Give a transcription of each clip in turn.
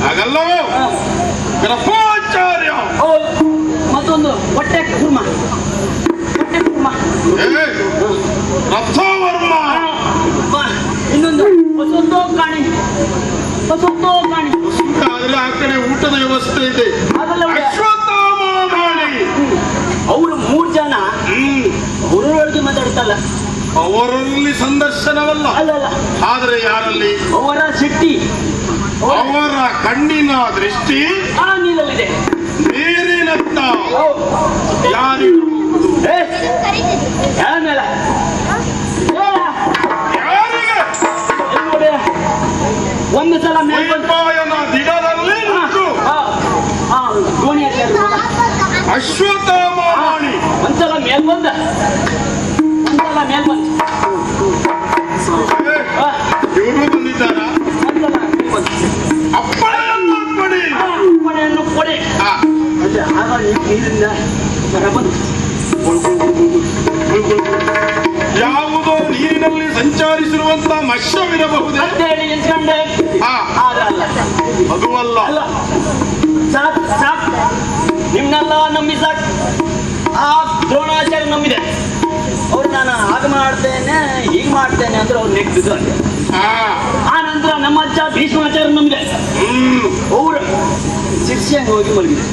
ಹಾಗಲ್ಲವೋ ಗ್ರಹಾಚಾರ್ಯ ಮತ್ತೊಂದು ಹೊಟ್ಟೆ ಕುರ್ಮ ರಥವರ್ಮ ಇನ್ನೊಂದು ಹೊಸೊಂದೋ ಕಾಣಿ ಆದ್ರೆ ಆ ಕಡೆ ಊಟದ ವ್ಯವಸ್ಥೆ ಇದೆ. ಅಶ್ವತ್ಥಾಮ ಮಾಡಿ ಅವರು 3 ಜನ ಅವರೊಳಗೆ ಮಾತಾಡ್ತಲ್ಲ, ಅವರಲ್ಲಿ ಸಂದರ್ಶನವಲ್ಲ. ಅಲ್ಲ, ಆದ್ರೆ ಯಾರಲ್ಲಿ ಅವರ ಶಕ್ತಿ, ಅವರ ಕಣ್ಣಿನ ದೃಷ್ಟಿ ಆ ನೀರಲ್ಲಿದೆ. ನೀರಿನತ್ತ ಯಾರಿಗೂ ಒಂದು ಸಲ ಮೇಲ್ಪಾಯನ ದಿಡದಲ್ಲಿ ಅಶ್ವತ್ಥಾಮ ಮಾಡಿ ಒಂದ್ಸಲ ಮೇಲ್ಬಂದ ಇವರು ಬಂದಿದ್ದಾರ. ಅಪ್ಪಣೆಯನ್ನು ಕೊಡಿ. ನೀರಿಂದ ಯಾವುದೋ ನೀರಿನಲ್ಲಿ ಸಂಚರಿಸಿರುವಂತ ಮತ್ಸ್ಯವಿರಬಹುದೇ ಅಂತೇಳಿ ಎನ್ಸ್ಕೊಂಡೆ. ಅದು ಅಲ್ಲ. ಸಾಕು ನಿಮ್ನೆಲ್ಲ ನಂಬಿ ಸಾಕು. ಆ ದ್ರೋಣಾಚಾರ್ಯ ನಂಬಿದೆ. ಅವ್ರು ನಾನು ಹಾಗೆ ಮಾಡ್ತೇನೆ ಹೀಗೆ ಮಾಡ್ತೇನೆ ಅಂದ್ರೆ ಅವ್ರು ನೆಟ್ಟಿದ್ದು. ಆ ನಂತರ ನಮ್ಮ ಅಜ್ಜ ಭೀಷ್ಮಾಚಾರ್ಯ ನಂಬಿದೆ. ಅವರು ಶಿರ್ಷಿಯಂಗೆ ಹೋಗಿ ಮಲಗಿದೆ.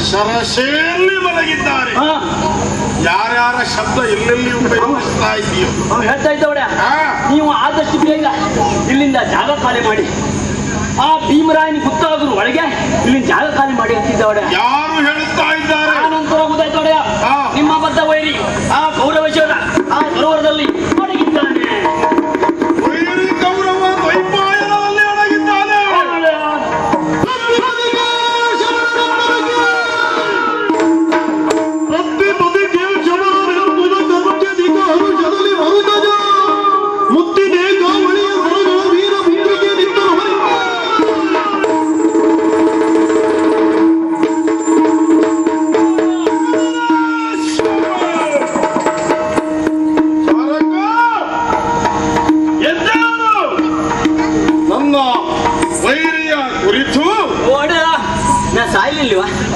ಸರಸೆಯಲ್ಲಿ ಮಲಗಿದ್ದಾರೆ. ಯಾರ್ಯಾರ ಶಬ್ದ ಎಲ್ಲೆಲ್ಲಿ ಉಪಯೋಗಿಸ್ತಾ ಇದೆಯೋ ಅವ್ನು ಹೇಳ್ತಾ ಇದ್ದವಡೆ, ನೀವು ಆದಷ್ಟು ಬೇಗ ಇಲ್ಲಿಂದ ಜಾಗ ಖಾಲಿ ಮಾಡಿ. ಆ ಭೀಮರಾಯನಿಗೆ ಗೊತ್ತಾದ್ರು ಒಳಗೆ ಇಲ್ಲಿಂದ ಜಾಗ ಖಾಲಿ ಮಾಡಿ ಅಂತಿದ್ದವಡೆ. ಯಾರು ಹೇಳುತ್ತಾ ಇದ್ದಾರೆ? ಆನಂತರ ಗೊತ್ತಾಯ್ತವಡೆ, ನಿಮ್ಮ ಬದ್ಧ ವೈರಿ ಆ ಕೌರವೇಶ್ವರ ಆ ಸರೋವರದಲ್ಲಿ ಅಡಗಿದ್ದಾನೆ. ವೈರಿ ಕೌರವ ದ್ವೈಪಾಯನದಲ್ಲಿ ಅಡಗಿದ್ದಾನೆ.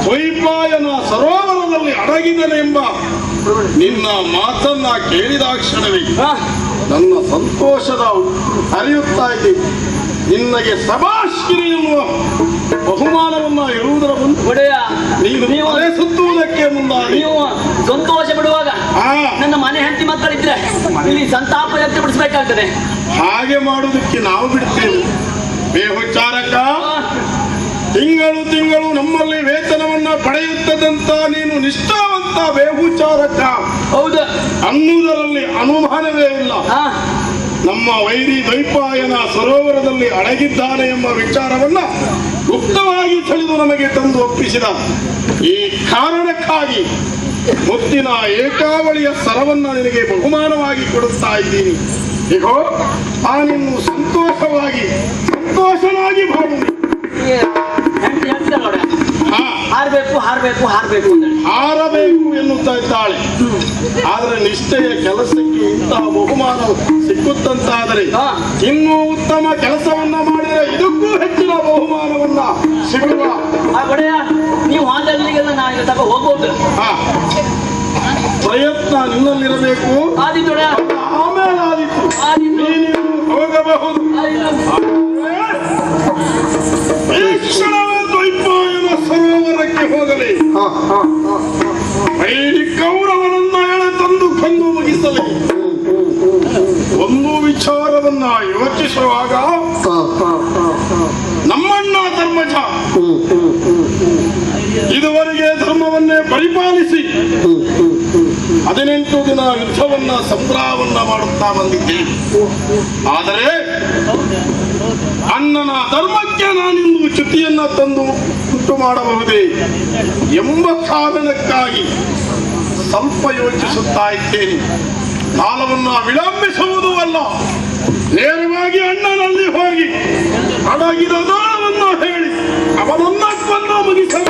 ದ್ವೈಪಾಯನ ಸರೋವರದಲ್ಲಿ ಅಡಗಿದನೆಂಬ ನಿನ್ನ ಮಾತನ್ನ ಕೇಳಿದಾಕ್ಷಣವೇ ನನ್ನ ಸಂತೋಷದ ಹರಿಯುತ್ತಾ ಇದೆ. ನಿನ್ನಗೆ ಸಭಾಶ್ರೀ ಎನ್ನುವ ಬಹುಮಾನವನ್ನ ಇರುವುದರ ನೀನು ಮನೆ ಸುತ್ತುವುದಕ್ಕೆ ಮುಂದಾದ. ನೀವು ಸಂತೋಷ ಬಿಡುವಾಗ ನನ್ನ ಮನೆ ಹೆಂಡತಿ ಮಕ್ಕಳಿದ್ರೆ ಇಲ್ಲಿ ಸಂತಾಪ ವ್ಯಕ್ತಪಡಿಸಬೇಕಾಗ್ತದೆ. ಹಾಗೆ ಮಾಡುವುದಕ್ಕೆ ನಾವು ಬಿಡ್ತೇವೆ. ಬೇಹುಚಾರಕ, ತಿಂಗಳು ನಮ್ಮಲ್ಲಿ ವೇತನವನ್ನ ಪಡೆಯುತ್ತದಂತ ನೀನು ನಿಷ್ಠಾವಂತ ಬೇಹುಚಾರಕ ಹೌದು ಅನ್ನುವುದರಲ್ಲಿ ಅನುಮಾನವೇ ಇಲ್ಲ. ನಮ್ಮ ವೈರಿ ದ್ವೈಪಾಯನ ಸರೋವರದಲ್ಲಿ ಅಡಗಿದ್ದಾನೆ ಎಂಬ ವಿಚಾರವನ್ನ ಗುಪ್ತವಾಗಿ ತಿಳಿದು ನಮಗೆ ತಂದು ಒಪ್ಪಿಸಿದ. ಈ ಕಾರಣಕ್ಕಾಗಿ ಮುತ್ತಿನ ಏಕಾವಳಿಯ ಸರವನ್ನ ನಿನಗೆ ಬಹುಮಾನವಾಗಿ ಕೊಡುತ್ತಾ ಇದ್ದೀನಿ. ಈಗೋ ನಾನಿನ್ನು ಸಂತೋಷನಾಗಿ ಬಾಳು. ಹಾರಬೇಕು ಎನ್ನುತ್ತಾ ಇದ್ದಾಳೆ. ಆದ್ರೆ ನಿಷ್ಠೆಯ ಕೆಲಸಕ್ಕೆ ಇಂತಹ ಬಹುಮಾನ ಸಿಕ್ಕುತ್ತಂತಾದರೆ ಇನ್ನೂ ಉತ್ತಮ ಕೆಲಸವನ್ನ ಮಾಡಿದರೆ ಇದಕ್ಕೂ ಹೆಚ್ಚಿನ ಬಹುಮಾನವನ್ನ ಸಿಗುವ. ನೀವು ಹೋಗ್ಬೋದು. ಪ್ರಯತ್ನ ನಿನ್ನಲ್ಲಿರಬೇಕು. ಆಮೇಲೆ ಆದಿತ್ತು ನೀನು ಹೋಗಬಹುದು. ದ್ವೈಪಾಯನ ಸರೋವರಕ್ಕೆ ಹೋಗಲಿ. ವೈರಿ ಕೌರವನನ್ನ ಎಳೆ ತಂದು ಕೊಂದು ಮುಗಿಸಲಿ. ಒಂದು ವಿಚಾರವನ್ನ ಯೋಚಿಸುವಾಗ ನಮ್ಮಣ್ಣ ಧರ್ಮಜ ಇದುವರೆಗೆ ಧರ್ಮವನ್ನೇ ಪರಿಪಾಲಿಸಿ 18 ದಿನ ಯುದ್ಧವನ್ನ ಸಂಗ್ರಹವನ್ನ ಮಾಡುತ್ತಾ ಬಂದಿದ್ದೇನೆ. ಆದರೆ ಅಣ್ಣನ ಧರ್ಮಕ್ಕೆ ನಾನಿಂದು ಚ್ಯುತಿಯನ್ನ ತಂದು ಉಂಟು ಮಾಡಬಹುದೇ ಎಂಬ ಕಾರಣಕ್ಕಾಗಿ ಸ್ವಲ್ಪ ಯೋಚಿಸುತ್ತಾ ಇದ್ದೇನೆ. ಕಾಲವನ್ನು ವಿಳಂಬಿಸುವುದೂ ಅಲ್ಲ, ನೇರವಾಗಿ ಅಣ್ಣನಲ್ಲಿ ಹೋಗಿ ಅಡಗಿದ ದಾಳವನ್ನು ಹೇಳಿ ಅವನನ್ನ ಕೊಂದು ಮುಗಿಸಲು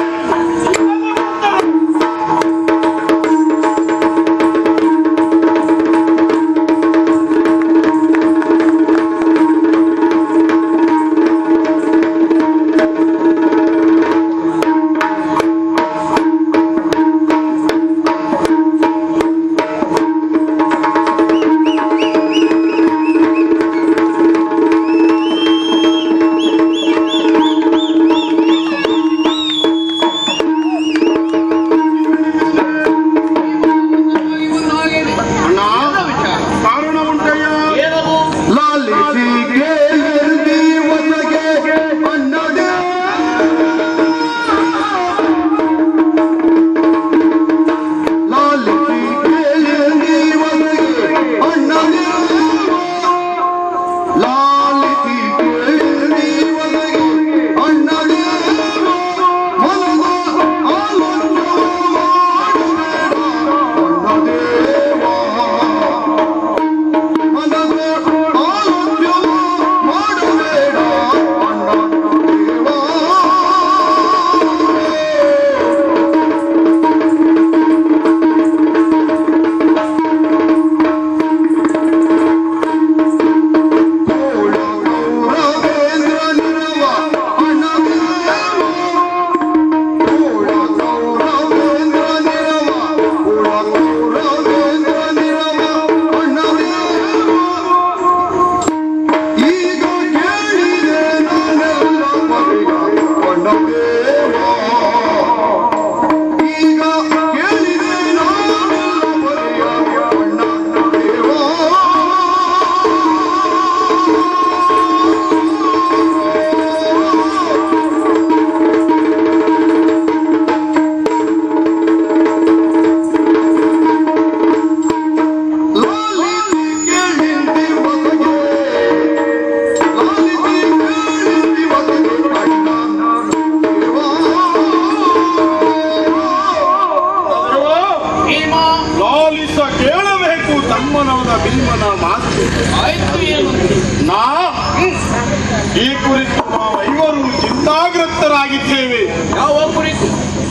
ಈ ಕುರಿತು ನಾವು ಐವರು ಚಿಂತಾಗ್ರಸ್ತರಾಗಿದ್ದೇವೆ. ಯಾವ ಕುರಿತು?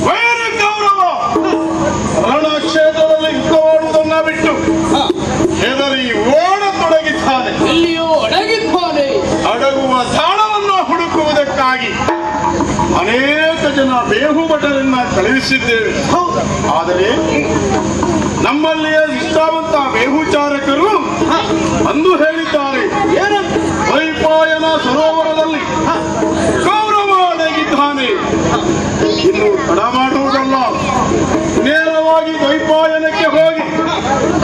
ವೈರ ಗೌರವ ರಣಕ್ಷೇತ್ರದಲ್ಲಿ ಯುದ್ಧವಾಡುವುದನ್ನ ಬಿಟ್ಟು ಹೆದರಿ ಓಡತೊಡಗಿದ್ದಾನೆ. ಎಲ್ಲಿಯೋ ಅಡಗಿದ್ದಾನೆ. ಅಡಗುವ ತಾಣವನ್ನು ಹುಡುಕುವುದಕ್ಕಾಗಿ ಅನೇಕ ಜನ ಬೇಹುಭಟರನ್ನ ಕಳುಹಿಸಿದ್ದೇವೆ. ಆದರೆ ನಮ್ಮಲ್ಲಿಯ ನಿಷ್ಠಾವಂತ ಬೇಹುಚಾರಕರು ಅಂದು ಹೇಳಿದ್ದಾರೆ, ದ್ವೈಪಾಯನ ಸರೋವರದಲ್ಲಿ ಗೌರವ ಅಡಗಿದ್ದಾನೆ. ಇನ್ನು ತಡ ಮಾಡುವುದಲ್ಲ, ನೇರವಾಗಿ ದ್ವೈಪಾಯನಕ್ಕೆ ಹೋಗಿ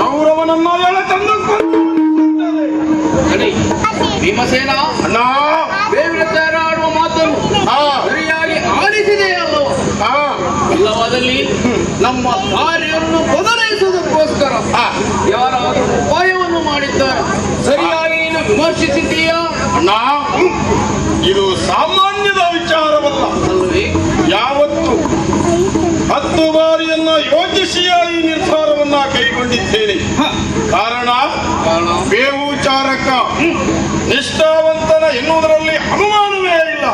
ಗೌರವನನ್ನ ಎಳೆತಂದು ಭೀಮಸೇನ ಅಣ್ಣ ಆಡುವ ಮಾತನ್ನು ಸರಿಯಾಗಿ ಆಲಿಸಿದೆ ಅಲ್ಲವ? ಇಲ್ಲವಾದಲ್ಲಿ ನಮ್ಮ ಕಾರ್ಯವನ್ನು ಬದಲಾಯಿಸುವುದಕ್ಕೋಸ್ಕರ ಯಾರಾದರೂ ಉಪಾಯವನ್ನು ಮಾಡಿದ್ದಾರೆ. ಸರಿಯಾಗಿ ನೀನು ವಿಮರ್ಶಿಸಿದ್ದೀಯಾ? ಅಣ್ಣ, ಇದು ಸಾಮಾನ್ಯದ ವಿಚಾರವಲ್ಲ ಅಲ್ಲವೇ? ಯಾವತ್ತು 10 ಬಾರಿಯನ್ನ ಯೋಚಿಸಿಯ ಈ ನಿರ್ಧಾರವನ್ನ ಕೈಗೊಂಡಿದ್ದೇನೆ. ಕಾರಣ ಬೇಹುಚಾರಕ ನಿಷ್ಠಾವಂತನ ಎನ್ನುವುದರಲ್ಲಿ ಅನುಮಾನವೇ ಇಲ್ಲ.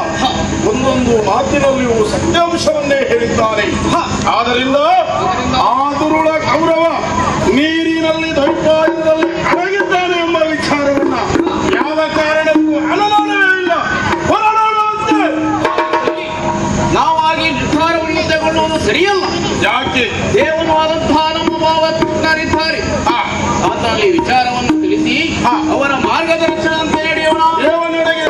ಒಂದೊಂದು ಮಾತಿನಲ್ಲಿಯೂ ಸತ್ಯಾಂಶವನ್ನೇ ಹೇಳಿದ್ದಾನೆ. ಆದ್ದರಿಂದ ಆ ದುರುಳ ಗೌರವ ನೀರಿನಲ್ಲಿ ದ್ವೈಪಾಯನದಲ್ಲಿ ಅಡಗಿದ್ದಾನೆ ಎಂಬ ವಿಚಾರವನ್ನ ಯಾವ ಕಾರಣಕ್ಕೂ ಅನುಮಾನವೇ ಇಲ್ಲ. ಹೊರಡೋಣಂತೆ. ನಾವಾಗಿ ನಿರ್ಧಾರವನ್ನು ತಗೊಳ್ಳುವುದು ಸರಿಯಲ್ಲ. ಯಾಕೆ? ದೇವನಾದಂತಹ ನಮ್ಮ ಭಾವಜ್ಞರಿದ್ದಾರೆ. ಆತನಲ್ಲಿ ವಿಚಾರವನ್ನು ತಿಳಿಸಿ ಅವರ ಮಾರ್ಗದರ್ಶನ ಅಂತ ನಡೆಯೋಣ. ದೇವನೆಡೆಗೆ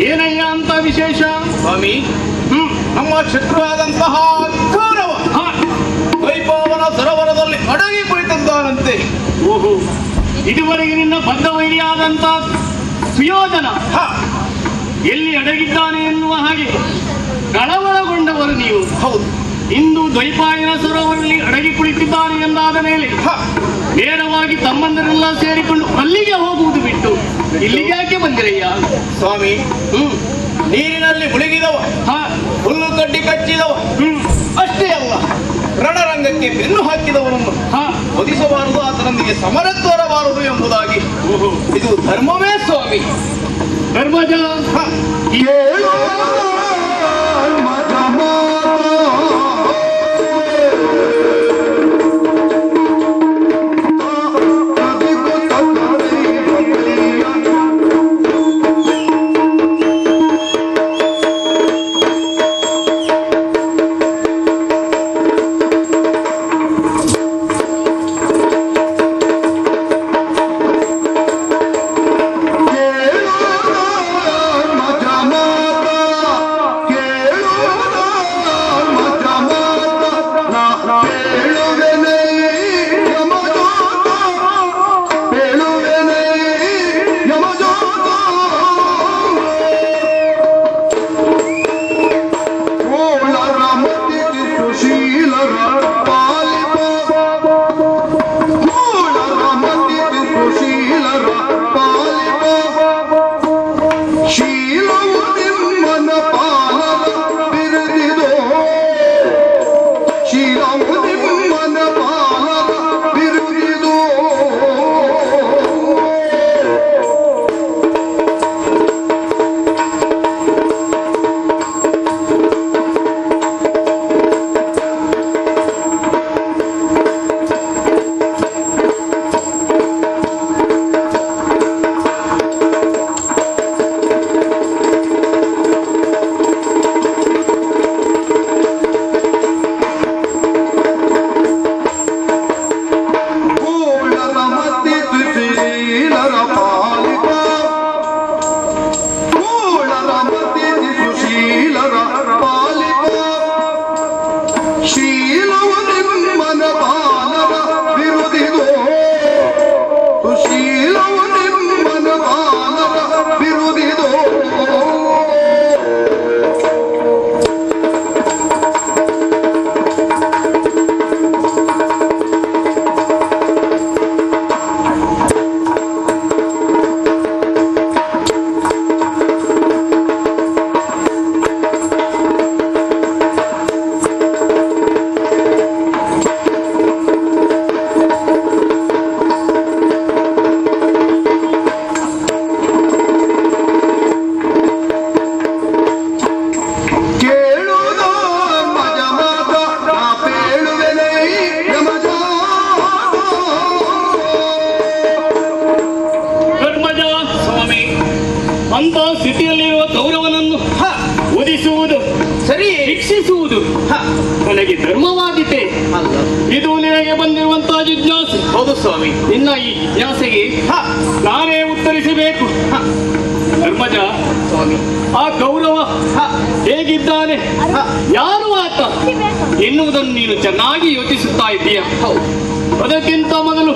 ಏನಯ್ಯ ಅಂತ ವಿಶೇಷ ಸ್ವಾಮಿ? ನಮ್ಮ ಶತ್ರುವಾದಂತಹ ಕೌರವ ವೈಭವನ ಸರೋವರದಲ್ಲಿ ಅಡಗಿ ಕುಳಿತಿದ್ದಾನಂತೆ. ಓಹೋ, ಇದುವರೆಗೆ ನಿನ್ನ ಬದ್ಧ ವೈರಿಯಾದಂತ ಸುಯೋಧನ ಎಲ್ಲಿ ಅಡಗಿದ್ದಾನೆ ಎನ್ನುವ ಹಾಗೆ ಕಳವಳಗೊಂಡವರು ನೀವು. ಹೌದು, ಇಂದು ದ್ವೈಪಾಯನ ಸರೋವರದಲ್ಲಿ ಅಡಗಿ ಕುಳಿತಿದ್ದಾನೆ ಎಂದಾದ ಮೇಲೆ ನೇರವಾಗಿ ತಮ್ಮಂದರೆಲ್ಲ ಸೇರಿಕೊಂಡು ಅಲ್ಲಿಗೆ ಹೋಗುವುದು ಬಿಟ್ಟು ಇಲ್ಲಿಗೆ ಯಾಕೆ ಬಂದಿರಯ್ಯ? ಸ್ವಾಮಿ, ನೀರಿನಲ್ಲಿ ಮುಳುಗಿದವ, ಹುಲ್ಲು ಕಡ್ಡಿ ಕಚ್ಚಿದವ, ಅಷ್ಟೇ ಅಲ್ಲ ರಣರಂಗಕ್ಕೆ ಬೆನ್ನು ಹಾಕಿದವನನ್ನು ಒದಿಸಬಾರದು, ಆತನೊಂದಿಗೆ ಸಮರ ತೋರಬಾರದು ಎಂಬುದಾಗಿ ಇದು ಧರ್ಮವೇ ಸ್ವಾಮಿ. ಧರ್ಮಜ ಅಂತ ಸ್ಥಿತಿಯಲ್ಲಿರುವ ಕೌರವನನ್ನು ಒದಿಸುವುದು ಸರಿ, ಶಿಕ್ಷಿಸುವುದು ನನಗೆ ಧರ್ಮವಾದೀತೆ. ಇದು ನಿನಗೆ ಬಂದಿರುವಂತಹ ಜಿಜ್ಞಾಸೆ. ಹೌದು ಸ್ವಾಮಿ. ನಿನ್ನ ಈ ಜಿಜ್ಞಾಸೆಗೆ ನಾನೇ ಉತ್ತರಿಸಬೇಕು. ಧರ್ಮಜ ಸ್ವಾಮಿ, ಆ ಕೌರವ ಹೇಗಿದ್ದಾನೆ, ಯಾರು ಆತ ಎನ್ನುವುದನ್ನು ನೀನು ಚೆನ್ನಾಗಿ ಯೋಚಿಸುತ್ತಾ ಇದ್ದೀಯ. ಅದಕ್ಕಿಂತ ಮೊದಲು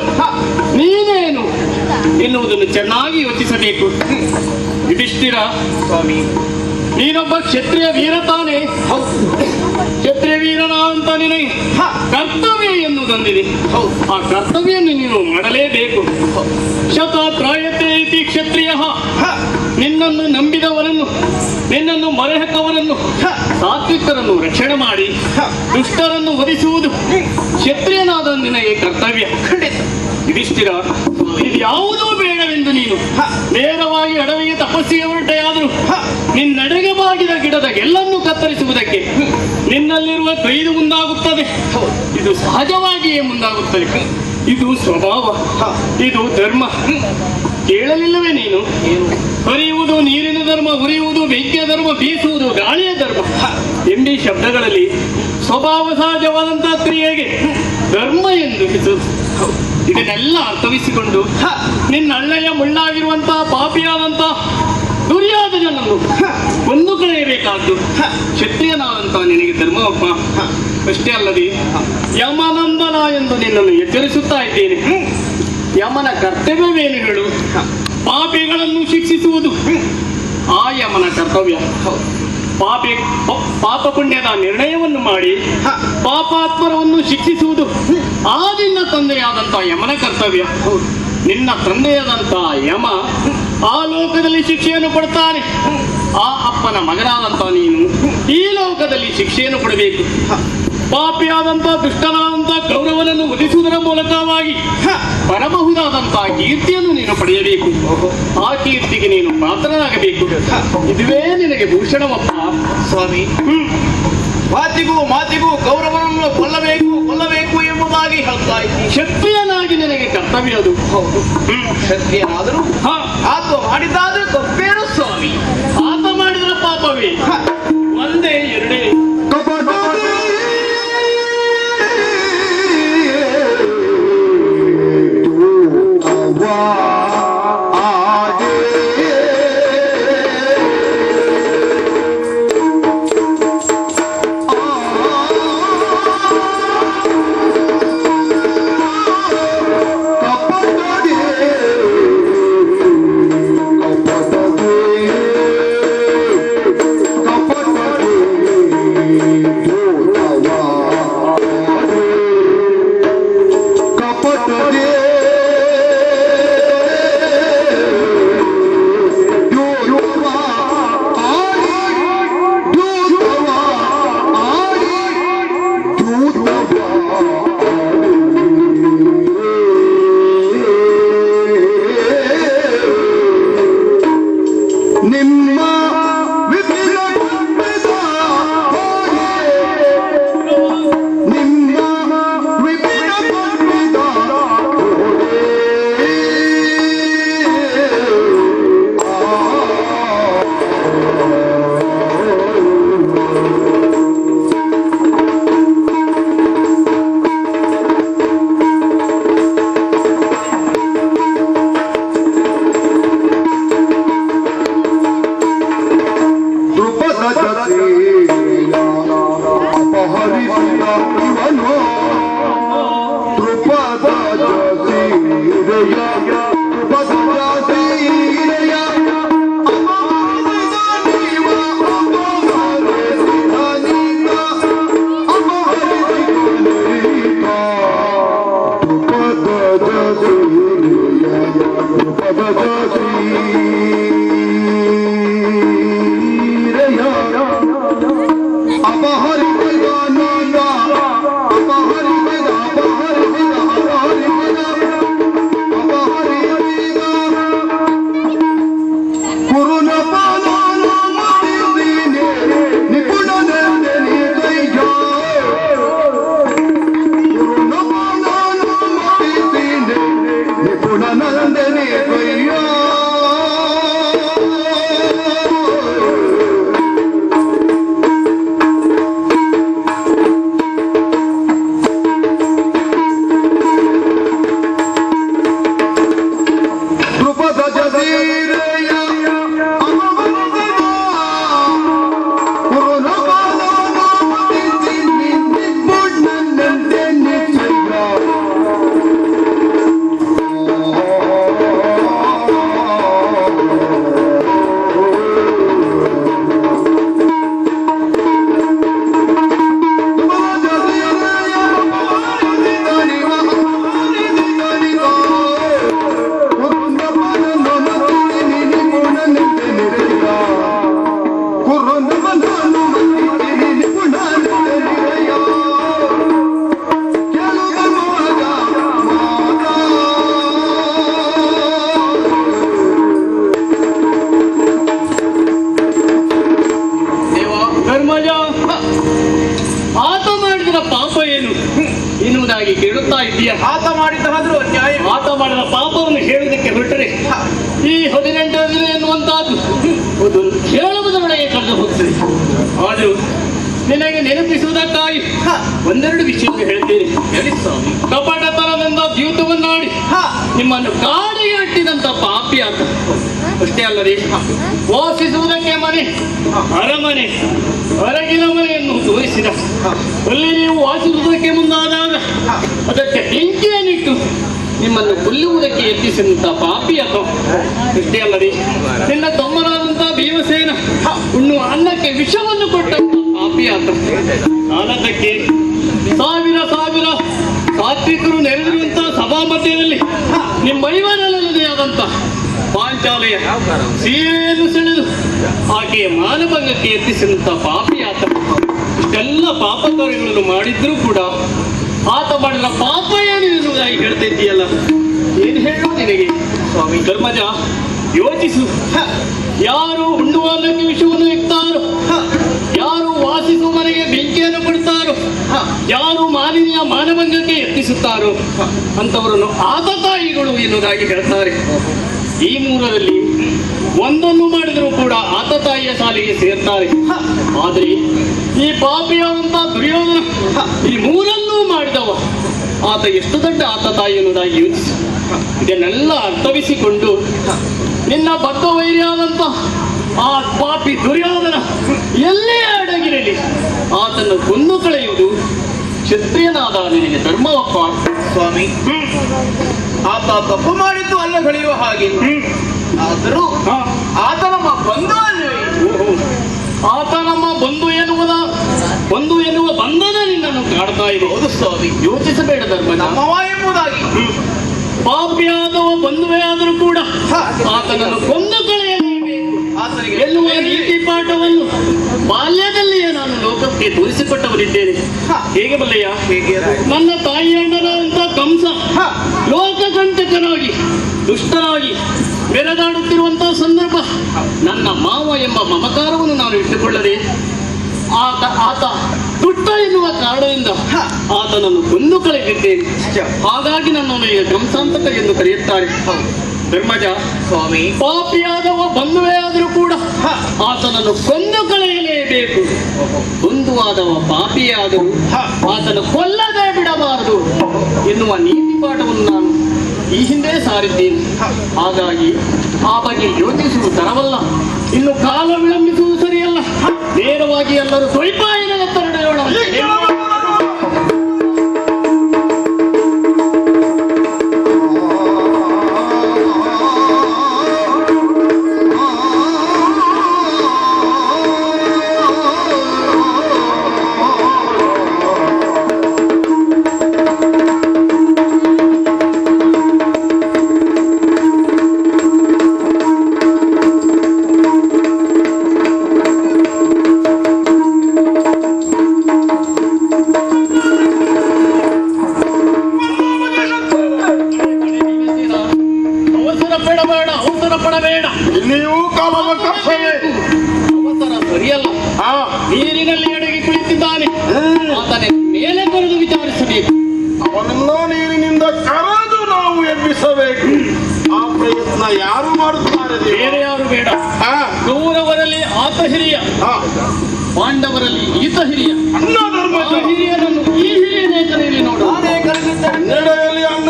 ನೀನೇನು ಎನ್ನುವುದನ್ನು ಚೆನ್ನಾಗಿ ಯೋಚಿಸಬೇಕು. ಯುಧಿಷ್ಠಿರ ಸ್ವಾಮಿ, ನೀನೊಬ್ಬ ಕ್ಷತ್ರಿಯ ವೀರ ತಾನೇ? ಕ್ಷತ್ರಿಯ ವೀರನ ಅಂತ ನಿನಗೆ ಕರ್ತವ್ಯ ಎನ್ನುವುದೊಂದಿದೆ. ಆ ಕರ್ತವ್ಯವನ್ನು ನೀನು ಮಾಡಲೇಬೇಕು. ಶತಾತ್ರಾಯತೆ ಇತಿ ಕ್ಷತ್ರಿಯ. ನಿನ್ನನ್ನು ನಂಬಿದವರನ್ನು, ನಿನ್ನನ್ನು ಮೊರೆಹಕ್ಕವರನ್ನು, ಸಾತ್ವಿಕರನ್ನು ರಕ್ಷಣೆ ಮಾಡಿ ದುಷ್ಟರನ್ನು ವಧಿಸುವುದು ಕ್ಷತ್ರಿಯನಾದ ನಿನಗೆ ಕರ್ತವ್ಯ. ಯುಧಿಷ್ಠಿರ, ಇದು ಯಾವುದೂ ಬೇಡವೆಂದು ನೀನು ನೇರವಾಗಿ ಅಡವಿಗೆ ತಪಸ್ಸಿಗೆ ಹೊರಟೆಯಾದರೂ ನಿನ್ನಡೆಗೆ ಬಾಗಿದ ಗಿಡದ ಎಲ್ಲನ್ನು ಕತ್ತರಿಸುವುದಕ್ಕೆ ನಿನ್ನಲ್ಲಿರುವ ಕೈದು ಮುಂದಾಗುತ್ತದೆ. ಇದು ಸಹಜವಾಗಿಯೇ ಮುಂದಾಗುತ್ತದೆ. ಇದು ಸ್ವಭಾವ, ಇದು ಧರ್ಮ. ಕೇಳಲಿಲ್ಲವೇ ನೀನು? ಹರಿಯುವುದು ನೀರಿನ ಧರ್ಮ, ಉರಿಯುವುದು ಬೆಂಕಿಯ ಧರ್ಮ, ಬೀಸುವುದು ಗಾಳಿಯ ಧರ್ಮ ಎಂಬೀ ಶಬ್ದಗಳಲ್ಲಿ ಸ್ವಭಾವ ಸಹಜವಾದಂತಹ ಕ್ರಿಯೆಗೆ ಧರ್ಮ ಎಂದು ಹೆಸರು. ಇದನ್ನೆಲ್ಲ ಅರ್ಥವಿಸಿಕೊಂಡು ನಿನ್ನ ಹಳ್ಳೆಯ ಮುಳ್ಳಾಗಿರುವಂತಹ ಪಾಪಿಯಾದಂತಹ ದುರ್ಯೋಧನನನ್ನು ಕೊಂದು ಕಳೆಯಬೇಕಾದ್ದು ಕ್ಷತ್ರಿಯನಾದಂತಹ ನಿನಗೆ ಧರ್ಮವಪ್ಪ. ಅಷ್ಟೇ ಅಲ್ಲದೆ ಯಮನಂದನ ಎಂದು ನಿನ್ನನ್ನು ಎಚ್ಚರಿಸುತ್ತಾ ಇದ್ದೇನೆ. ಯಮನ ಕರ್ತವ್ಯವೇನು ಹೇಳು? ಪಾಪಿಗಳನ್ನು ಶಿಕ್ಷಿಸುವುದು ಆ ಯಮನ ಕರ್ತವ್ಯ. ಪಾಪ ಪುಣ್ಯದ ನಿರ್ಣಯವನ್ನು ಮಾಡಿ ಪಾಪಾತ್ಮರವನ್ನು ಶಿಕ್ಷಿಸುವುದು ಆ ನಿನ್ನ ತಂದೆಯಾದಂಥ ಯಮನ ಕರ್ತವ್ಯ. ನಿನ್ನ ತಂದೆಯಾದಂಥ ಯಮ ಆ ಲೋಕದಲ್ಲಿ ಶಿಕ್ಷೆಯನ್ನು ಕೊಡ್ತಾನೆ. ಆ ಅಪ್ಪನ ಮಗನಾದಂಥ ನೀನು ಈ ಲೋಕದಲ್ಲಿ ಶಿಕ್ಷೆಯನ್ನು ಕೊಡಬೇಕು. ಪಾಪಿಯಾದಂಥ ದುಷ್ಟನಾದಂಥ ಗೌರವನನ್ನು ಒಲಿಸುವುದರ ಮೂಲಕವಾಗಿ ಬರಬಹುದಾದಂತಹ ಕೀರ್ತಿಯನ್ನು ನೀನು ಪಡೆಯಬೇಕು. ಆ ಕೀರ್ತಿಗೆ ನೀನು ಪಾತ್ರನಾಗಬೇಕು. ಇದುವೇ ನಿನಗೆ ಭೂಷಣವಪ್ಪ. ಸ್ವಾಮಿ, ಮಾತಿಗೂ ಗೌರವವನ್ನು ಕೊಲ್ಲಬೇಕು ಎಂಬುದಾಗಿ ಹೇಳ್ತಾ ಇದ್ದೀನಿ. ಕ್ಷತ್ರಿಯನಾಗಿ ನಿನಗೆ ಕರ್ತವ್ಯ ಅದು. ಹೌದು, ಕ್ಷತ್ರಿಯನಾದರೂ ಆತ ಮಾಡಿದ್ದಾದ್ರೆ ತಪ್ಪೇನು ಸ್ವಾಮಿ? ಆತ ಮಾಡಿದ ಪಾಪವೇ ಒಂದೇ ಎರಡೇ. ಕೇಳುತ್ತಾ ಇದೆಯಾ? ಆತ ಮಾಡಿದ್ದಾದ್ರೂ ನ್ಯಾಯ. ಆತ ಮಾಡಿದ ಪಾಪವನ್ನು ಹೇಳುವುದಕ್ಕೆ ಹೊರಟರೆ ಈ 18 ದಿನ ಎನ್ನುವಂತಹದ್ದು ಅದು ಹೇಳುವುದರೊಳಗೆ ಕಳೆದು ಹೋಗ್ತದೆ. ಆದರೂ ನಿನಗೆ ನೆನಪಿಸುವುದಕ್ಕಾಗಿ ಒಂದೆರಡು ವಿಷಯ ಹೇಳ್ತೇನೆ. ಕಪಟತನದಿಂದ ದ್ಯೂತವನ್ನಾಡಿ ನಿಮ್ಮನ್ನು ಕಾಡಿಗೆ ಅಟ್ಟಿದಂತ ಪಾಪಿ ಆತ. ಅಷ್ಟೇ ಅಲ್ಲದೆ ವಾಸಿಸುವುದಕ್ಕೆ ಮನೆ, ಅರಮನೆ, ಹೊರಗಿನ ಮನೆಯನ್ನು ತೋರಿಸಿದ. ಅಲ್ಲಿ ನೀವು ವಾಸಿಸುವುದಕ್ಕೆ ಮುಂದಾದಾಗ ಅದಕ್ಕೆ ಬೆಂಕಿಯನ್ನಿಟ್ಟು ನಿಮ್ಮನ್ನು ಕೊಲ್ಲುವುದಕ್ಕೆ ಯತ್ನಿಸಿದಂತ ಪಾಪಿ ಅತ. ಇಷ್ಟೇ ಅಲ್ಲದೆ ನಿನ್ನ ತಮ್ಮನಾದಂತಹ ಭೀಮಸೇನ ಉಣ್ಣುವ ಅನ್ನಕ್ಕೆ ವಿಷವನ್ನು ಕೊಟ್ಟಂತ ಪಾಪಿ ಆತ. ಕಾಲದಕ್ಕೆ ಸಾವಿರ ಸಾವಿರ ಸಾತ್ವಿಕರು ನೆರೆದಿರುವಂತಹ ಸಭಾ ಮಧ್ಯದಲ್ಲಿ ನಿಮ್ಮ ಮೈವಾರಲ್ಲದೆ ಆದಂತ ಪಾಂಚಾಲೆಯ ಸೀರೆಯನ್ನು ಸೆಳೆದು ಆಕೆಯ ಮಾನಭಂಗಕ್ಕೆ ಯತ್ನಿಸಿದಂತ ಪಾಪಿ ಆತ. ಇಷ್ಟೆಲ್ಲ ಪಾಪ ಕಾರ್ಯಗಳನ್ನು ಮಾಡಿದ್ರೂ ಕೂಡ ಆತ ಮಾಡಿದ ಪಾಪ ಏನು ಎನ್ನುವುದಾಗಿ ಹೇಳ್ತಾ ಇದ್ದೀಯಲ್ಲ, ಏನು ಹೇಳು ನಿನಗೆ? ಸ್ವಾಮಿ ಧರ್ಮಜ, ಯೋಚಿಸು. ಯಾರು ಉಣ್ಣುವ ಅನ್ನಕ್ಕೆ ವಿಷವನ್ನು ಇಕ್ತಾರೋ, ಯಾರು ವಾಸಿಸುವ ಮನೆಗೆ ಬೆಂಕಿಯನ್ನು ಕೊಡ್ತಾರೋ, ಯಾರು ಮಾಲಿನ್ಯ ಮಾನಭಂಗಕ್ಕೆ ಯತ್ನಿಸುತ್ತಾರೋ ಅಂತವರನ್ನು ಆತತಾಯಿಗಳು ಎನ್ನುವುದಾಗಿ ಹೇಳ್ತಾರೆ. ಈ ಮೂರರಲ್ಲಿ ಒಂದನ್ನು ಮಾಡಿದರೂ ಕೂಡ ಆತತಾಯಿಯ ಸಾಲಿಗೆ ಸೇರ್ತಾರೆ. ಆದರೆ ಈ ಪಾಪಿಯಾದಂತ ದುರ್ಯೋಧನ ಈ ಮೂರನ್ನೂ ಮಾಡಿದವ ಆತ ಎಷ್ಟು ದೊಡ್ಡ ಆತತಾಯಿ ಎನ್ನುವುದಾಗಿ ಯೋಚಿಸಿ ಇದನ್ನೆಲ್ಲ ಅರ್ಥವಿಸಿಕೊಂಡು ನಿನ್ನ ಬದ್ಧ ವೈರಿಯಾದಂತ ಆ ಪಾಪಿ ದುರ್ಯೋಧನ ಎಲ್ಲೇ ಅಡಗಿರಲಿ ಆತನ್ನು ಕೊಂದು ಕಳೆಯುವುದು ಕ್ಷತ್ರಿಯನಾದ ನಿನಗೆ ಧರ್ಮವಪ್ಪ. ಸ್ವಾಮಿ, ಆತ ತಪ್ಪು ಮಾಡಿದ್ದು ಅಲ್ಲ ಕಳೆಯುವ ಹಾಗೆ, ಆದರೂ ಆತ ನಮ್ಮ ಬಂಧು ಅಲ್ಲವೇ? ಆತ ನಮ್ಮ ಬಂಧು ಎನ್ನುವ ಬಂಧನ ನಿನ್ನನ್ನು ಕಾಡ್ತಾ ಇದೆ. ಹೌದು ಸ್ವಾಮಿ, ಯೋಚಿಸಬೇಡ ಧರ್ಮ. ನಮ್ಮವ ಎಂಬುದಾಗಿ ಪಾಪಿಯಾದವ ಬಂಧುವೇ ಆದರೂ ಕೂಡ ಆತನನ್ನು ಕೊಂದು ಕಳೆಯಲೇಬೇಕು ಆತನಿಗೆ ಎನ್ನುವ ನೀತಿ ಪಾಠವನ್ನು ಬಾಲ್ಯದಲ್ಲಿಯೇ ನಾನು ಲೋಕಕ್ಕೆ ತೋರಿಸಿಕೊಟ್ಟವನಿದ್ದೇನೆ. ಹೇಗೆ ಬಲ್ಲಯ್ಯ? ಹೇಗೆ? ನನ್ನ ತಾಯಿ ಅಣ್ಣನಾದಂತ ಕಂಸ ಲೋಕಕಂಟಕನಾಗಿ ದುಷ್ಟನಾಗಿ ಬೆರೆದಾಡುತ್ತಿರುವಂತಹ ಸಂದರ್ಭ ನನ್ನ ಮಾವ ಎಂಬ ಮಮಕಾರವನ್ನು ನಾನು ಇಟ್ಟುಕೊಳ್ಳದೆ ಆತ ದುಷ್ಟ ಎನ್ನುವ ಕಾರಣದಿಂದ ಆತನನ್ನು ಕೊಂದು ಕಳೆದಿದ್ದೇನೆ. ಹಾಗಾಗಿ ನನ್ನನ್ನು ಈಗ ಕಂಸಾಂತಕ ಎಂದು ಕರೆಯುತ್ತಾರೆ. ಧರ್ಮಜ, ಸ್ವಾಮಿ, ಪಾಪಿಯಾದವ ಬಂಧುವೇ ಆದರೂ ಕೂಡ ಆತನನ್ನು ಕೊಂದು ಕಳೆಯಲೇಬೇಕು. ಬಂಧುವಾದವ ಪಾಪಿಯಾದರೂ ಆತನು ಕೊಲ್ಲದೆ ಬಿಡಬಾರದು ಎನ್ನುವ ನೀತಿ ಪಾಠವನ್ನು ನಾನು ಈ ಹಿಂದೆ ಸಾರಿದ್ದೇನೆ. ಹಾಗಾಗಿ ಆ ಬಗ್ಗೆ ಯೋಚಿಸುವುದು ತರವಲ್ಲ. ಇನ್ನು ಕಾಲ ವಿಳಂಬಿಸುವುದು ಸರಿಯಲ್ಲ. ನೇರವಾಗಿ ಎಲ್ಲರೂ ಸ್ವಲ್ಪಾಯಿನತ್ತ ನಡೆಯೋಣ. ಅವಸರ ಪಡಬೇಡ. ಇಲ್ಲಿಯೂ ಕಾಲಾವಕಾಶವೇ. ಅವಸರ ಸರಿಯಲ್ಲ. ನೀರಿನಲ್ಲಿ ಅಡಗಿ ಕುಳಿತಿದ್ದಾನೆ. ಆತನೇ ಮೇಲೆ ಕರೆದು ವಿಚಾರಿಸಬೇಕು. ಅವನನ್ನ ನೀರಿನಿಂದ ಕರೆದು ನಾವು ಎಬ್ಬಿಸಬೇಕು. ಆ ಪ್ರಯತ್ನ ಯಾರು ಮಾಡುತ್ತಾರೆ? ಬೇರೆ ಯಾರು ಬೇಡ. ಕೌರವರಲ್ಲಿ ಆತ ಹಿರಿಯ, ಪಾಂಡವರಲ್ಲಿ ಈತ ಹಿರಿಯ. ಅಣ್ಣ ಧರ್ಮ ಹಿರಿಯರನ್ನು ಈ ಹಿರಿಯನೇ ಕರೆಯಲಿ ನೋಡು. ನಾನೇ ಕರೆದಿದ್ದೇನೆ. ನಡೆಯಲಿ ಅಣ್ಣ.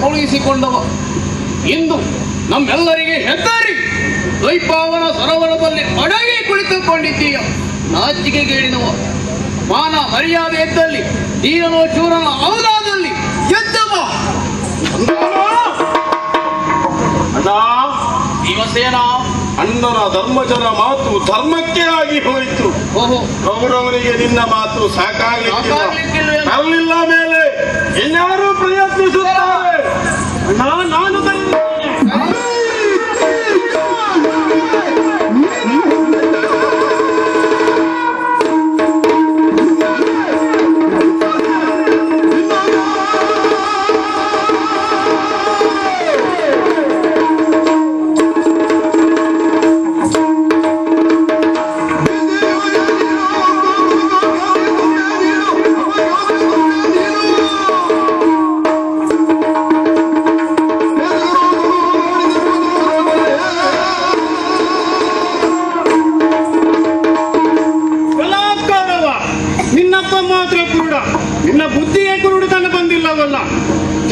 ಹೋಲಿಸಿಕೊಂಡವ ಇಂದು ನಮ್ಮೆಲ್ಲರಿಗೆ ಹೆದ್ದಾರಿ ದ್ವೈಪಾವನ ಸರೋವರದಲ್ಲಿ ಅಡಗಿ ಕುಳಿತುಕೊಂಡಿದ್ದೀಯ. ನಾಚಿಕೆಗೇಡಿನವ. ಮಾನ ಮರ್ಯಾದೆ ಎದ್ದಲ್ಲಿ ಧೀರನೋ ಚೂರನ ಅವಲಾದಲ್ಲಿ ಎದ್ದವ. ಅಣ್ಣ ಭೀಮಸೇನ, ಅಣ್ಣನ ಧರ್ಮಜನ ಮಾತು ಧರ್ಮಕ್ಕೆ ಆಗಿ ಹೋಯಿತು. ಕೌರವರಿಗೆ ನಿನ್ನ ಮಾತು ಸಾಕಾಗಲಿಕ್ಕಿಲ್ಲ. ತರಲಿಲ್ಲ ಮೇಲೆ ಇನ್ಯಾರು ಪ್ರಯತ್ನಿಸುತ್ತಾರೆ. ನಾನು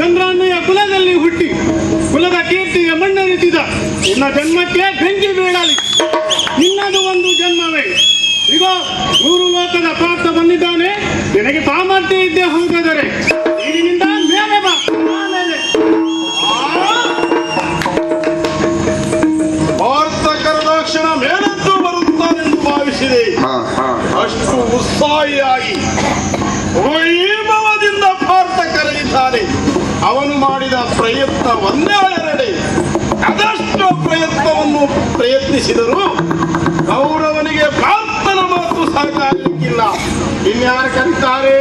ಚಂದ್ರಣ್ಣಯ್ಯ ಕುಲದಲ್ಲಿ ಹುಟ್ಟಿ ಕುಲದ ಕೀರ್ತಿಗೆ ಮಣ್ಣರಿಸಿದ ನಿನ್ನ ಜನ್ಮಕ್ಕೆ ಬೆಂಕಿ ಬೀಳಲಿ. ನಿನ್ನದು ಒಂದು ಜನ್ಮವೇ. ಈಗ ಮೂರು ಲೋಕದ ಪಾತ್ರ ಬಂದಿದ್ದಾನೆ. ನಿನಗೆ ಸಾಮರ್ಥ್ಯ ಇದ್ದೇ ಹೋಗದರೆ ಈಗಿನಿಂದ ಮೇಲೆ ಬಾ. ಆಮೇಲೆ ಭಾರತ ಕರದಾಕ್ಷಣ ಮೇಲೆದ್ದು ಬರುತ್ತಾನೆಂದು ಭಾವಿಸಿದೆ. ಅಷ್ಟು ಉತ್ಸಾಹಿಯಾಗಿ ವೈಭವದಿಂದ ಭಾರತ ಕರೆದಿದ್ದಾನೆ. ಅವನು ಮಾಡಿದ ಪ್ರಯತ್ನ ಒಂದೇ ಎರಡೇ. ಅದಷ್ಟು ಪ್ರಯತ್ನವನ್ನು ಪ್ರಯತ್ನಿಸಿದರು ಕೌರವನಿಗೆ ಪ್ರಾರ್ಥನ ಮಾತು ಸಾಕಾಗಲಿಕ್ಕಿಲ್ಲ. ಇನ್ಯಾರು ಕರೀತಾರೆ?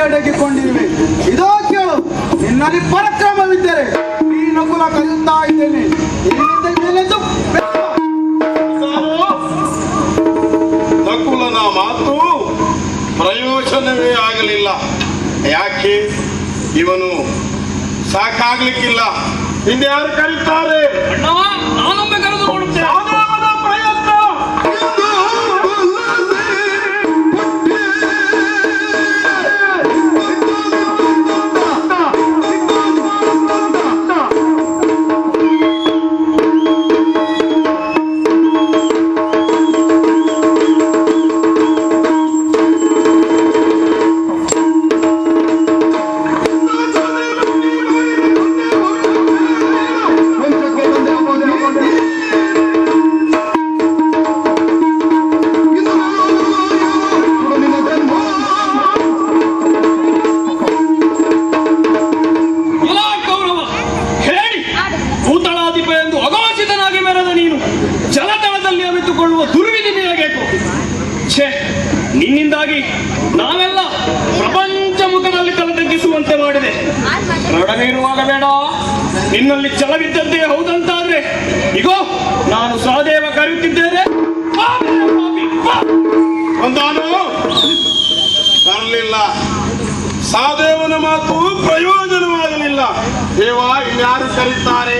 ಅಡಗಿಕೊಂಡಿರುವೆ. ಇದೋ ಕೇಳು, ನಿನ್ನಲ್ಲಿ ಪರಾಕ್ರಮವಿದ್ದರೆ ಈ ನಕುಲ ಕರೆಯುತ್ತಾ ಇದ್ದೇನೆ. ಇಲ್ಲಿಂದ ಮೇಲೆದ್ದು ನಕುಲನ ಮಾತು ಪ್ರಯೋಜನವೇ ಆಗಲಿಲ್ಲ. ಯಾಕೆ? ಇವನು ಸಾಕಾಗ್ಲಿಕ್ಕಿಲ್ಲ. ಇನ್ಯಾರು ಕರೀತಾರೆ? ನಾನೊಮ್ಮೆ ಕರೆದು ನೋಡುತ್ತೇನೆ. ಪ್ರಯತ್ನ ನಿನ್ನಿಂದಾಗಿ ನಾವೆಲ್ಲ ಪ್ರಪಂಚ ಮುಖದಲ್ಲಿ ತಲೆ ತಗ್ಗಿಸುವಂತೆ ಮಾಡಿದೆ. ರಣವಿರುವಾಗ ಬೇಡ, ನಿನ್ನಲ್ಲಿ ಛಲವಿದ್ದದ್ದೇ ಹೌದಂತಾದ್ರೆ ಇಗೋ ನಾನು ಸಹದೇವ ಕರೆಯುತ್ತಿದ್ದೇನೆ. ಒಂದಾನು ಬರಲಿಲ್ಲ. ಸಹದೇವನ ಮಾತು ಪ್ರಯೋಜನವಾಗಲಿಲ್ಲ. ದೇವ, ಇನ್ಯಾರು ಕರೀತಾರೆ?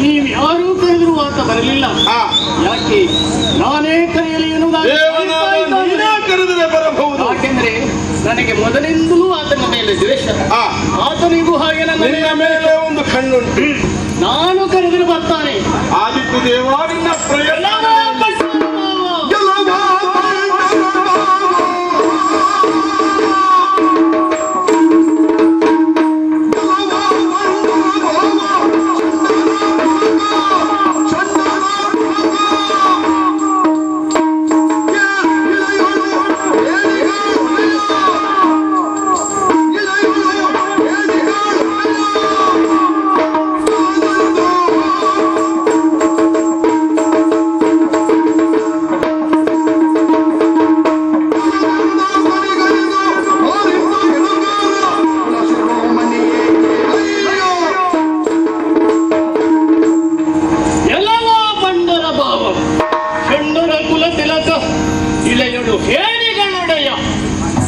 ನೀವು ಯಾರೂ ಕರೆದ್ರು ಆತ ಬರಲಿಲ್ಲ. ಯಾಕೆ? ನಾನೇ ಕರೆಯಲಿ ಎನ್ನುವುದಾಗಿ ಕರೆದರೆ ಬರಬಹುದು. ಯಾಕೆಂದ್ರೆ ನನಗೆ ಮೊದಲಿಂದಲೂ ಆತನ ಮೇಲೆ ದ್ವೇಷ. ಆತನಿಗೂ ಹಾಗೆ ನನ್ನ ಮೇಲೆ ಒಂದು ಕಣ್ಣುಂಟು. ನಾನು ಕರೆದರೆ ಬರ್ತಾನೆ. ಆದಿತ್ಯ ದೇವ, ನಿನ್ನ ಪ್ರಯತ್ನ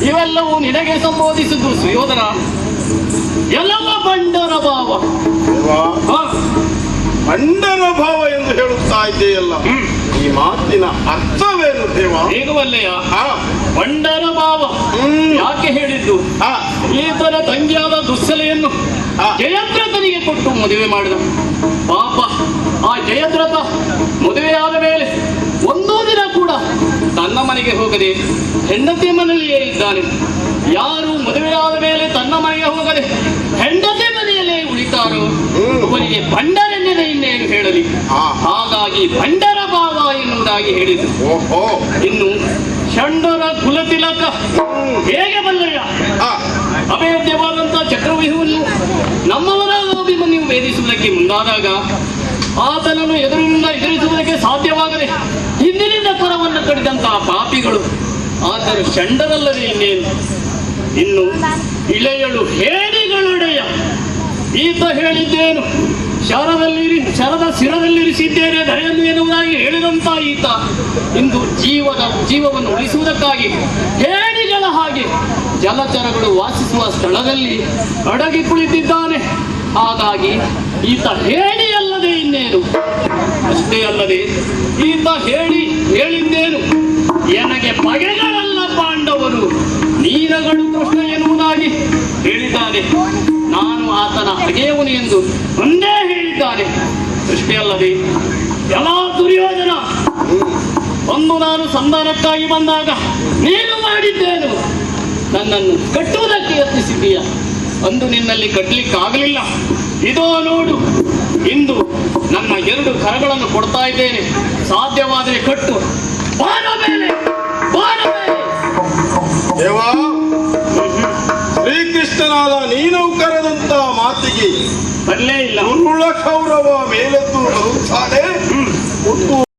ಇವೆಲ್ಲವೂ ನಿನಗೆ ಸಂಬೋಧಿಸಿದ್ದು ಸುಯೋಧನ. ಎಲ್ಲವ ಬಂಡರ ಭಾವ. ಬಂಡರ ಭಾವ ಎಂದು ಹೇಳುತ್ತಾ ಇದ್ದೆಯಲ್ಲ, ಈ ಮಾತಿನ ಅರ್ಥವೇನು ದೇವ? ಹೇಗವಲ್ಲೆಯ ಬಂಡರ ಭಾವ ಯಾಕೆ ಹೇಳಿದ್ದು? ಈತನ ತಂಗಿಯಾದ ದುಸ್ಸಲೆಯನ್ನು ಜಯದ್ರಥನಿಗೆ ಕೊಟ್ಟು ಮದುವೆ ಮಾಡಿದ. ಪಾಪ ಆ ಜಯದ್ರಥ ಮದುವೆಯಾದ ಮೇಲೆ ಒಂದೂ ದಿನ ಕೂಡ ತನ್ನ ಮನೆಗೆ ಹೋಗದೆ ಹೆಂಡತಿ ಮನೆಯಲ್ಲಿಯೇ ಇದ್ದಾನೆ. ಯಾರು ಮದುವೆಯಾದ ಮೇಲೆ ತನ್ನ ಮನೆಗೆ ಹೋಗದೆ ಹೆಂಡತಿ ಮನೆಯಲ್ಲೇ ಉಳಿತಾರೋ ಅವರಿಗೆ ಬಂಡರೆನ್ನೆದೆ ಇನ್ನೇನು ಹೇಳಲಿ. ಹಾಗಾಗಿ ಬಂಡರ ಭಾವ ಎನ್ನುವುದಾಗಿ ಹೇಳಿದರು. ಇನ್ನು ಷಂಡರ ಕುಲತಿಲಕ ಹೇಗೆ ಬಲ್ಲಯ್ಯ ಆ, ಅಭೇದ್ಯವಾದಂತಹ ಚಕ್ರವ್ಯೂಹವನ್ನು ನಮ್ಮವರಾದ ಅಭಿಮನ್ಯು ವೇದಿಸುವುದಕ್ಕೆ ಮುಂದಾದಾಗ ಆತನನ್ನು ಎದುರಿನಿಂದ ಎದುರಿಸುವುದಕ್ಕೆ ಸಾಧ್ಯವಾಗದೆ ಹಿಂದಿನಿಂದ ಪರವನ್ನು ಕಡಿದಂತಹ ಪಾಪಿಗಳು ಆತನು ಷಂಡರಲ್ಲದೆ ಇನ್ನೇನು. ಇನ್ನು ಇಳೆಯಳು ಹೇಡಿಗಳೊಡೆಯ ಈತ ಹೇಳಿದ್ದೇನು ಶರದ ಶಿರದಲ್ಲಿರಿಸಿದ್ದೇನೆ ದರೆಯನ್ನು ಎನ್ನುವುದಾಗಿ ಹೇಳಿದಂತ ಈತ ಇಂದು ಜೀವವನ್ನು ಉಳಿಸುವುದಕ್ಕಾಗಿ ಹೇಡಿಗಳ ಹಾಗೆ ಜಲಚರಗಳು ವಾಸಿಸುವ ಸ್ಥಳದಲ್ಲಿ ಅಡಗಿ ಕುಳಿತಿದ್ದಾನೆ. ಹಾಗಾಗಿ ಈತ ಹೇಡಿಯಲ್ಲದೆ ಇನ್ನೇನು. ಅಷ್ಟೇ ಅಲ್ಲದೆ ಈತ ಹೇಳಿದ್ದೇನು ನನಗೆ ಪಗೆಗಳಲ್ಲ ಪಾಂಡವರು ನೀರಗಳು ಕೃಷ್ಣ ಎನ್ನುವುದಾಗಿ ಹೇಳಿದ್ದಾನೆ. ನಾನು ಆತನ ಅಗೆಯವನು ಎಂದು ಒಂದೇ ಹೇಳಿದ್ದಾನೆ. ಅಷ್ಟೇ ಅಲ್ಲದೆ ಎಲ್ಲ ದುರ್ಯೋಧನ ಒಂದು ನಾನು ಸಂಧಾನಕ್ಕಾಗಿ ಬಂದಾಗ ನೀನು ಮಾಡಿದ್ದೇನು ನನ್ನನ್ನು ಕಟ್ಟುವುದಕ್ಕೆ ಯತ್ನಿಸಿದ್ದೀಯ. ಅಂದು ನಿನ್ನಲ್ಲಿ ಕಟ್ಟಲಿಕ್ಕಾಗಲಿಲ್ಲ. ಇದೋ ನೋಡು ಇಂದು ನನ್ನ 2 ಕರಗಳನ್ನು ಕೊಡ್ತಾ ಇದ್ದೇನೆ. ಸಾಧ್ಯವಾದರೆ ಕಟ್ಟು. ಬಾರ ಮೇಲೆ ದೇವಾ, ಶ್ರೀಕೃಷ್ಣನಾದ ನೀನು ಕರೆದಂತ ಮಾತಿಗೆ ಬರಲೇ ಇಲ್ಲ. ಕೌರವ ಮೇಲೆದ್ದು ಬರುತ್ತಾನೆ.